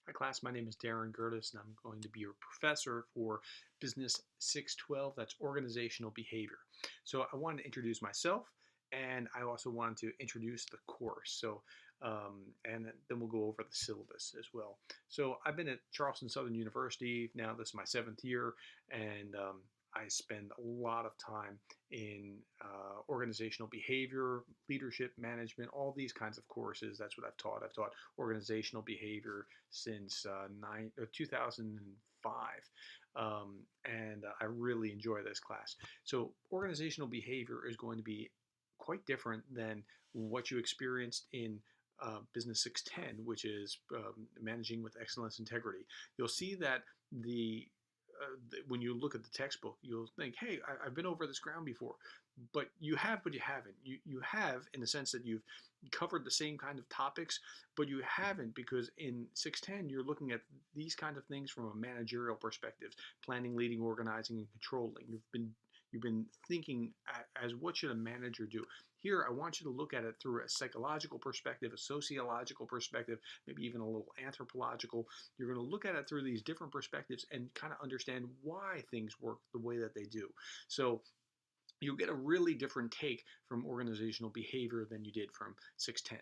Hi class, my name is Darren Gertis and I'm going to be your professor for Business 612, that's organizational behavior. So I wanted to introduce myself and I also wanted to introduce the course. And then we'll go over the syllabus as well. So I've been at Charleston Southern University, now this is my 7th year, and I spend a lot of time in organizational behavior, leadership, management, all these kinds of courses. That's what I've taught. I've taught organizational behavior since 2005. And I really enjoy this class. So organizational behavior is going to be quite different than what you experienced in Business 610, which is managing with excellence integrity. You'll see that when you look at the textbook, you'll think, hey, I've been over this ground before. But you haven't. You have in the sense that you've covered the same kind of topics, but you haven't because in 610 you're looking at these kind of things from a managerial perspective: planning, leading, organizing, and controlling. You've been thinking as what should a manager do. Here, I want you to look at it through a psychological perspective, a sociological perspective, maybe even a little anthropological. You're going to look at it through these different perspectives and kind of understand why things work the way that they do. So you'll get a really different take from organizational behavior than you did from 610.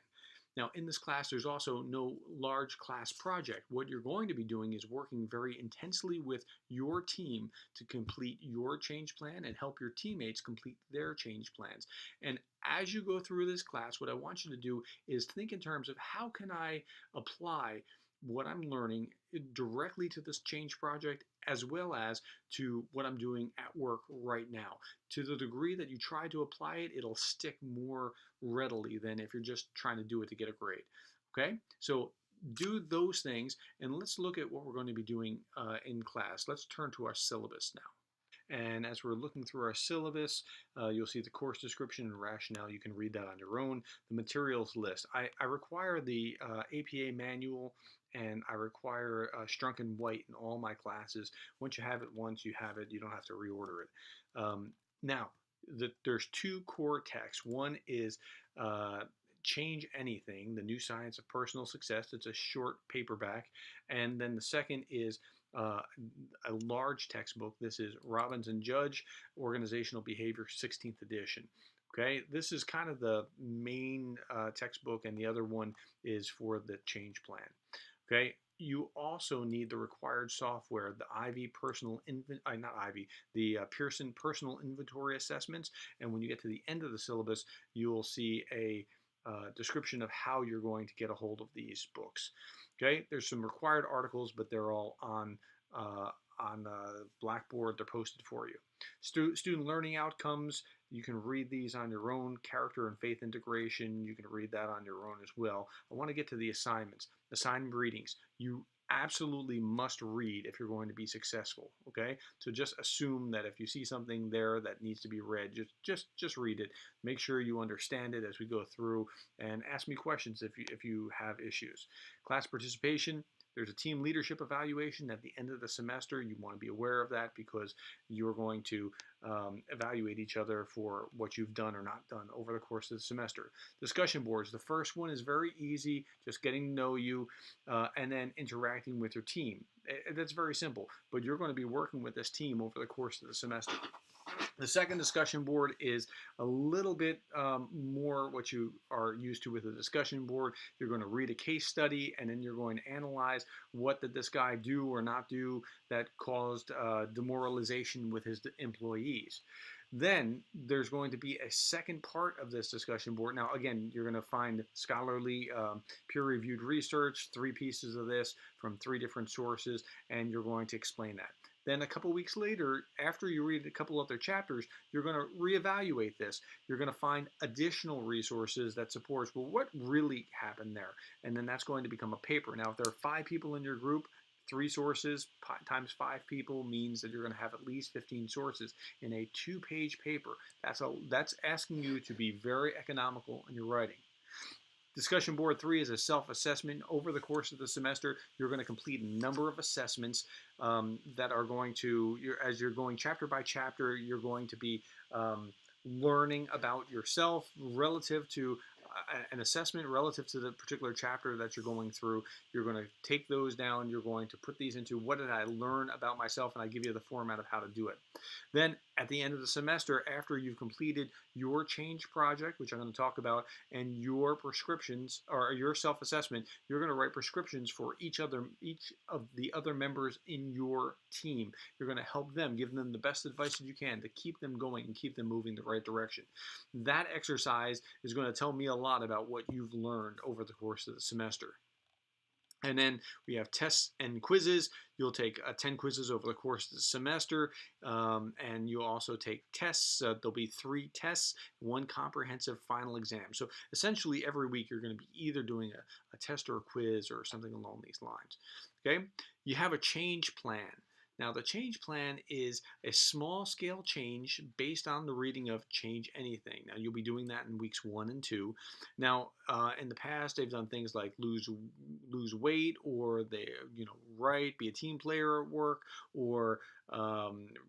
Now, in this class, there's also no large class project. What you're going to be doing is working very intensely with your team to complete your change plan and help your teammates complete their change plans. And as you go through this class, what I want you to do is think in terms of how can I apply what I'm learning directly to this change project as well as to what I'm doing at work right now. To the degree that you try to apply it, it'll stick more readily than if you're just trying to do it to get a grade. Okay, so do those things, and let's look at what we're going to be doing in class. Let's turn to our syllabus now. And as we're looking through our syllabus, you'll see the course description and rationale. You can read that on your own. The materials list. I require the APA manual and I require Strunk and White in all my classes. Once you have it once, you have it. You don't have to reorder it. Now, there's two core texts. One is Change Anything, the New Science of Personal Success. It's a short paperback. And then the second is uh, a large textbook. This is Robbins and Judge, Organizational Behavior, 16th edition. Okay, this is kind of the main textbook, and the other one is for the change plan. Okay, you also need the required software, the Ivy personal not Ivy, the Pearson personal inventory assessments. And when you get to the end of the syllabus, you will see a description of how you're going to get a hold of these books. Okay, there's some required articles, but they're all uh, on Blackboard. They're posted for you. Student learning outcomes. You can read these on your own. Character and faith integration. You can read that on your own as well. I want to get to the assignments. Assignment readings. You absolutely must read if you're going to be successful. Okay, so just assume that if you see something there that needs to be read, just read it. Make sure you understand it as we go through, and ask me questions if you have issues. Class participation. There's a team leadership evaluation at the end of the semester. You want to be aware of that because you're going to evaluate each other for what you've done or not done over the course of the semester. Discussion boards. The first one is very easy, just getting to know you and then interacting with your team. That's very simple, but you're going to be working with this team over the course of the semester. The second discussion board is a little bit more what you are used to with a discussion board. You're going to read a case study and then you're going to analyze what did this guy do or not do that caused demoralization with his employees. Then there's going to be a second part of this discussion board. Now, again, you're going to find scholarly peer-reviewed research, 3 pieces of this from 3 different sources, and you're going to explain that. Then a couple weeks later, after you read a couple other chapters, you're going to reevaluate this. You're going to find additional resources that supports, well, what really happened there? And then that's going to become a paper. Now, if there are 5 people in your group, 3 sources times 5 people means that you're going to have at least 15 sources in a 2-page paper. That's asking you to be very economical in your writing. Discussion board 3 is a self-assessment. Over the course of the semester, you're going to complete a number of assessments that are going to, as you're going chapter by chapter, you're going to be learning about yourself relative to an assessment relative to the particular chapter that you're going through. You're going to take those down. You're going to put these into what did I learn about myself, and I give you the format of how to do it. Then at the end of the semester, after you've completed your change project, which I'm going to talk about, and your prescriptions or your self-assessment, you're going to write prescriptions for each of the other members in your team. You're going to help them, give them the best advice that you can to keep them going and keep them moving the right direction. That exercise is going to tell me a lot about what you've learned over the course of the semester. And then we have tests and quizzes. You'll take 10 quizzes over the course of the semester, and you'll also take tests. There'll be 3 tests, 1 comprehensive final exam. So essentially every week you're going to be either doing a test or a quiz or something along these lines. Okay? You have a change plan. Now, the change plan is a small scale change based on the reading of Change Anything. Now, you'll be doing that in weeks 1 and 2. Now, in the past, they've done things like lose weight, or they, write, be a team player at work, or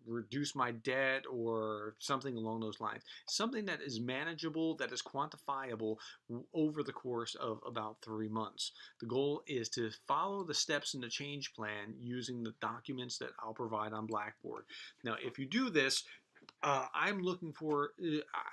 reduce my debt, or something along those lines. Something that is manageable, that is quantifiable over the course of about 3 months. The goal is to follow the steps in the change plan using the documents that I'll provide on Blackboard. Now, if you do this, I'm looking for,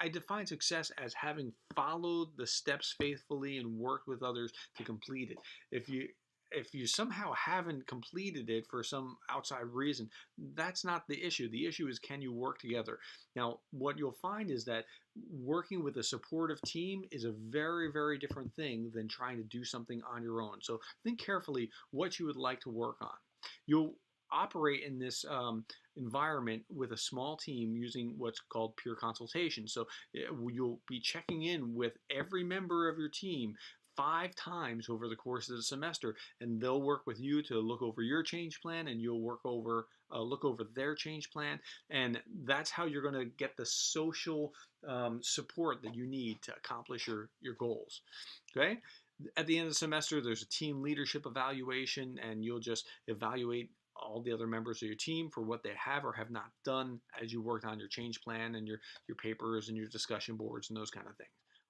I define success as having followed the steps faithfully and worked with others to complete it. If you somehow haven't completed it for some outside reason, that's not the issue. The issue is, can you work together? Now, what you'll find is that working with a supportive team is a very, very different thing than trying to do something on your own. So think carefully what you would like to work on. You'll operate in this environment with a small team using what's called peer consultation. So you'll be checking in with every member of your team 5 times over the course of the semester, and they'll work with you to look over your change plan, and you'll look over their change plan, and that's how you're going to get the social support that you need to accomplish your goals. Okay? At the end of the semester, there's a team leadership evaluation, and you'll just evaluate all the other members of your team for what they have or have not done as you worked on your change plan and your papers and your discussion boards and those kind of things.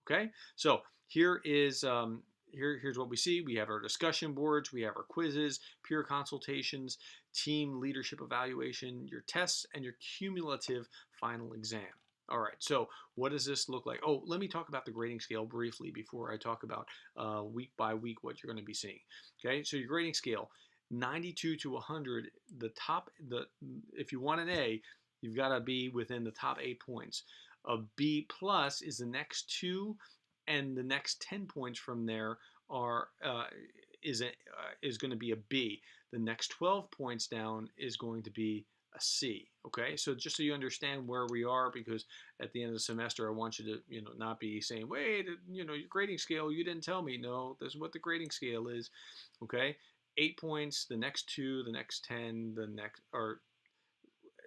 Okay, so here's what we see. We have our discussion boards, we have our quizzes, peer consultations, team leadership evaluation, your tests, and your cumulative final exam. All right, so what does this look like? Oh, let me talk about the grading scale briefly before I talk about week by week what you're going to be seeing. Okay, so your grading scale, 92 to 100, if you want an A, you've got to be within the top 8 points. A B plus is the next 2, and the next 10 points from there are is going to be a B. The next 12 points down is going to be a C. Okay, so just so you understand where we are, because at the end of the semester, I want you to not be saying, wait, your grading scale, you didn't tell me. No, this is what the grading scale is. Okay, 8 points, the next 2, the next 10, the next, or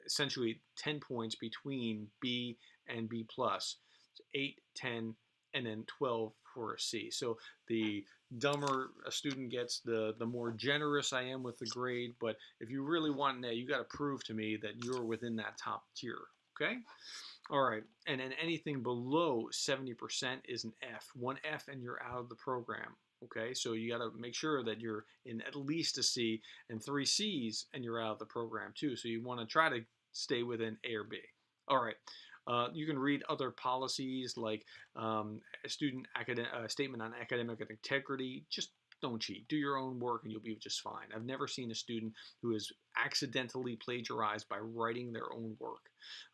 essentially 10 points between B and B plus. So 8, 10, and then 12 for a C. So the dumber a student gets, the more generous I am with the grade. But if you really want an A, you got to prove to me that you're within that top tier. Okay? All right. And then anything below 70% is an F. 1 F and you're out of the program. Okay, so you got to make sure that you're in at least a C, and 3 C's and you're out of the program too. So you want to try to stay within A or B. All right. You can read other policies like a statement on academic integrity. Just don't cheat. Do your own work and you'll be just fine. I've never seen a student who has accidentally plagiarized by writing their own work.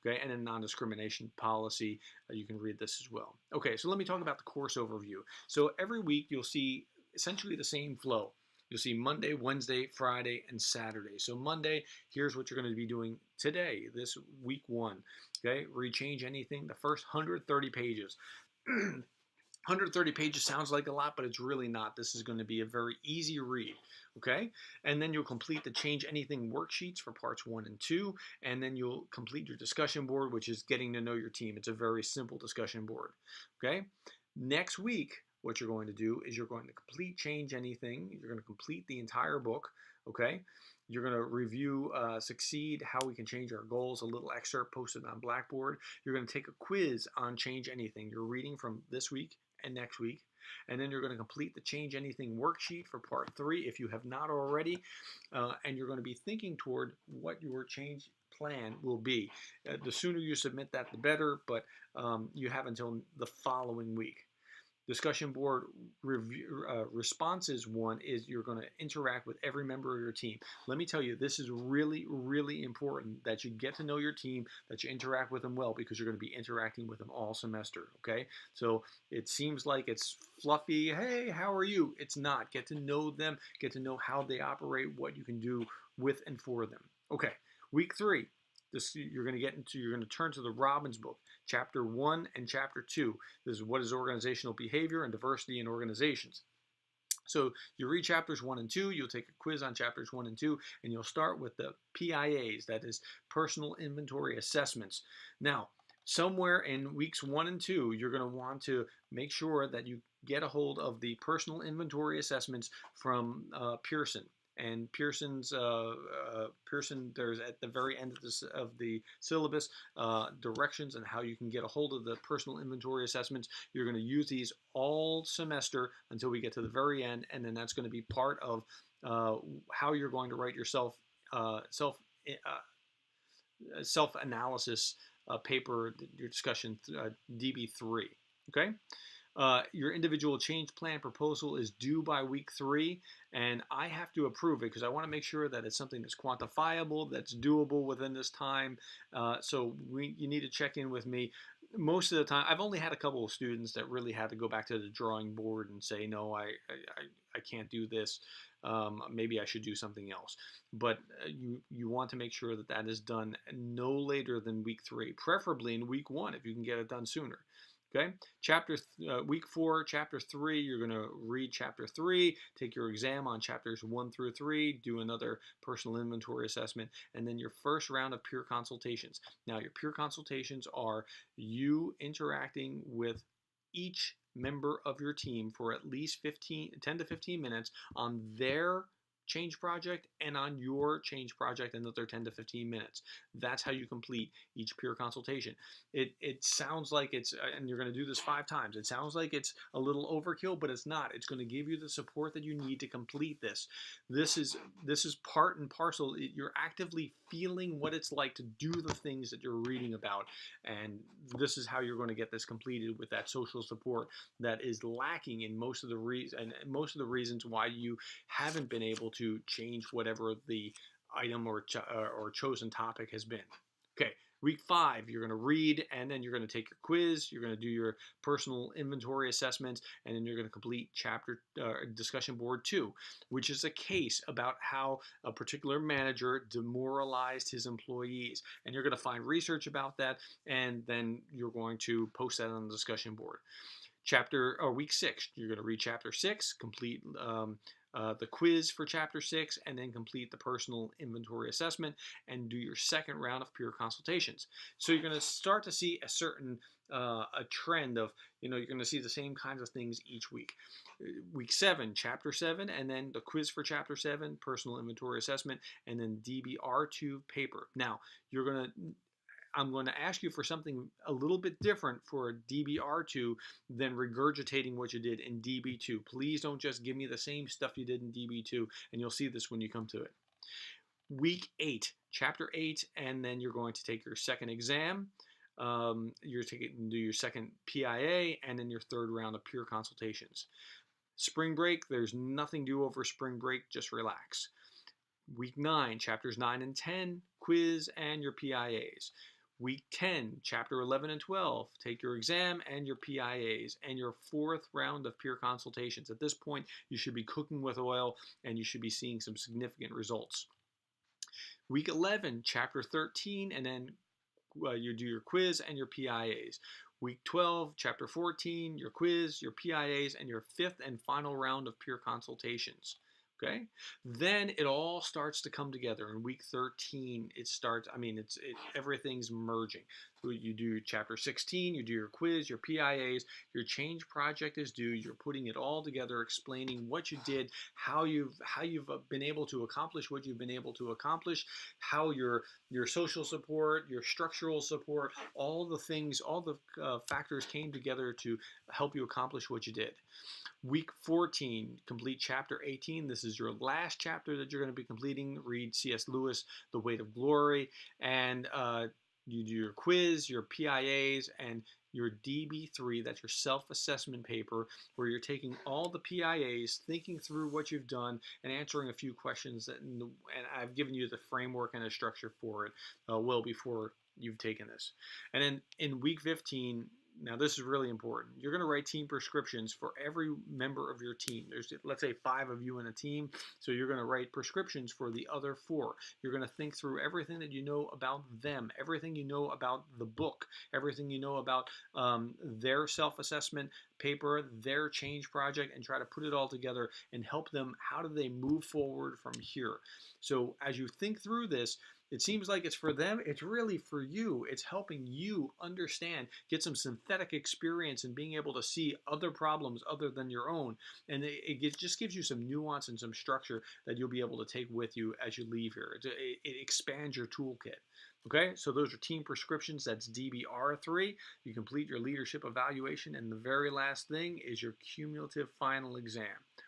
Okay, and a non-discrimination policy. You can read this as well. Okay, so let me talk about the course overview. So every week you'll see essentially the same flow. You'll see Monday, Wednesday, Friday, and Saturday. So Monday, here's what you're going to be doing today, this week 1. Okay, read Change Anything, the first 130 pages. 130 pages sounds like a lot, but it's really not. This is going to be a very easy read, okay? And then you'll complete the Change Anything worksheets for parts 1 and 2, and then you'll complete your discussion board, which is getting to know your team. It's a very simple discussion board, okay? Next week, what you're going to do is you're going to complete Change Anything. You're going to complete the entire book, okay? You're going to review Succeed, How We Can Change Our Goals, a little excerpt posted on Blackboard. You're going to take a quiz on Change Anything. You're reading from this week and next week. And then you're going to complete the Change Anything worksheet for part 3 if you have not already. And you're going to be thinking toward what your change plan will be. The sooner you submit that, the better, but you have until the following week. Discussion board review, responses one is you're going to interact with every member of your team. Let me tell you, this is really, really important that you get to know your team, that you interact with them well, because you're going to be interacting with them all semester, okay? So it seems like it's fluffy, hey, how are you? It's not. Get to know them, get to know how they operate, what you can do with and for them. Okay, week 3. You're going to turn to the Robbins book, chapter 1 and chapter 2. This is what is organizational behavior and diversity in organizations. So you read chapters 1 and 2, you'll take a quiz on chapters 1 and 2, and you'll start with the PIAs, that is personal inventory assessments. Now, somewhere in weeks 1 and 2, you're going to want to make sure that you get a hold of the personal inventory assessments from Pearson. And Pearson, there's at the very end of the syllabus directions on how you can get a hold of the personal inventory assessments. You're going to use these all semester until we get to the very end, and then that's going to be part of how you're going to write your self-analysis paper, your discussion DB3. Okay. Your individual change plan proposal is due by week 3, and I have to approve it because I want to make sure that it's something that's quantifiable, that's doable within this time. So you need to check in with me. Most of the time, I've only had a couple of students that really had to go back to the drawing board and say, no, I can't do this. Maybe I should do something else. But you want to make sure that that is done no later than week 3, preferably in week 1 if you can get it done sooner. Okay, week 4, chapter 3, you're going to read chapter 3, take your exam on chapters 1 through 3, do another personal inventory assessment, and then your first round of peer consultations. Now, your peer consultations are you interacting with each member of your team for at least 10 to 15 minutes on their change project and on your change project another 10 to 15 minutes. That's how you complete each peer consultation. It sounds like it's, and you're going to do this 5 times, it sounds like it's a little overkill, but it's not. It's going to give you the support that you need to complete this. This is part and parcel. You're actively feeling what it's like to do the things that you're reading about, and this is how you're going to get this completed with that social support that is lacking in most of the reasons why you haven't been able to change whatever the item or chosen topic has been. Okay, week 5, you're going to read, and then you're going to take your quiz, you're going to do your personal inventory assessments, and then you're going to complete chapter discussion board 2, which is a case about how a particular manager demoralized his employees. And you're going to find research about that, and then you're going to post that on the discussion board. Week 6, you're going to read chapter 6, complete the quiz for chapter 6, and then complete the personal inventory assessment and do your second round of peer consultations. So you're going to start to see a certain a trend of, you're going to see the same kinds of things each week. Week 7, chapter 7, and then the quiz for chapter 7, personal inventory assessment, and then DBR2 paper. Now, I'm going to ask you for something a little bit different for DBR2 than regurgitating what you did in DB2. Please don't just give me the same stuff you did in DB2, and you'll see this when you come to it. Week 8, chapter 8, and then you're going to take your second exam. You're to do your second PIA, and then your third round of peer consultations. Spring break, there's nothing due over spring break, just relax. Week 9, chapters 9 and 10, quiz and your PIAs. Week 10, chapter 11 and 12, take your exam and your PIAs and your 4th round of peer consultations. At this point, you should be cooking with oil and you should be seeing some significant results. Week 11, chapter 13, and then you do your quiz and your PIAs. Week 12, chapter 14, your quiz, your PIAs, and your 5th and final round of peer consultations. Okay, then it all starts to come together. In week 13, everything's merging. You do chapter 16, you do your quiz, your PIAs, your change project is due. You're putting it all together, explaining what you did, how you've been able to accomplish what you've been able to accomplish, how your social support, your structural support, all the things, all the factors came together to help you accomplish what you did. Week 14, complete chapter 18. This is your last chapter that you're going to be completing. Read C.S. Lewis, The Weight of Glory, and you do your quiz, your PIAs, and your DB3, that's your self-assessment paper, where you're taking all the PIAs, thinking through what you've done, and answering a few questions. And I've given you the framework and a structure for it well before you've taken this. And then in week 15, now this is really important. You're going to write team prescriptions for every member of your team. There's, let's say, 5 of you in a team, so you're going to write prescriptions for the other 4. You're going to think through everything that you know about them, everything you know about the book, everything you know about their self-assessment paper, their change project, and try to put it all together and help them. How do they move forward from here? So as you think through this, it seems like it's for them. It's really for you. It's helping you understand, get some synthetic experience in being able to see other problems other than your own. And it just gives you some nuance and some structure that you'll be able to take with you as you leave here. It expands your toolkit. Okay, so those are team prescriptions. That's DBR3. You complete your leadership evaluation, and the very last thing is your cumulative final exam.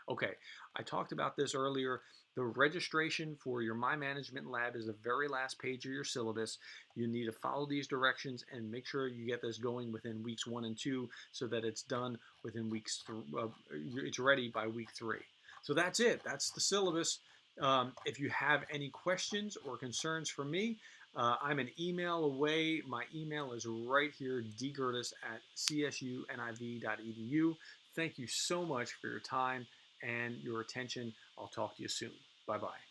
Okay, I talked about this earlier. The registration for your My Management Lab is the very last page of your syllabus. You need to follow these directions and make sure you get this going within weeks 1 and 2 so that it's done within weeks, it's ready by week 3. So that's it. That's the syllabus. If you have any questions or concerns for me, I'm an email away. My email is right here, dgertis@csuniv.edu. Thank you so much for your time and your attention. I'll talk to you soon. Bye-bye.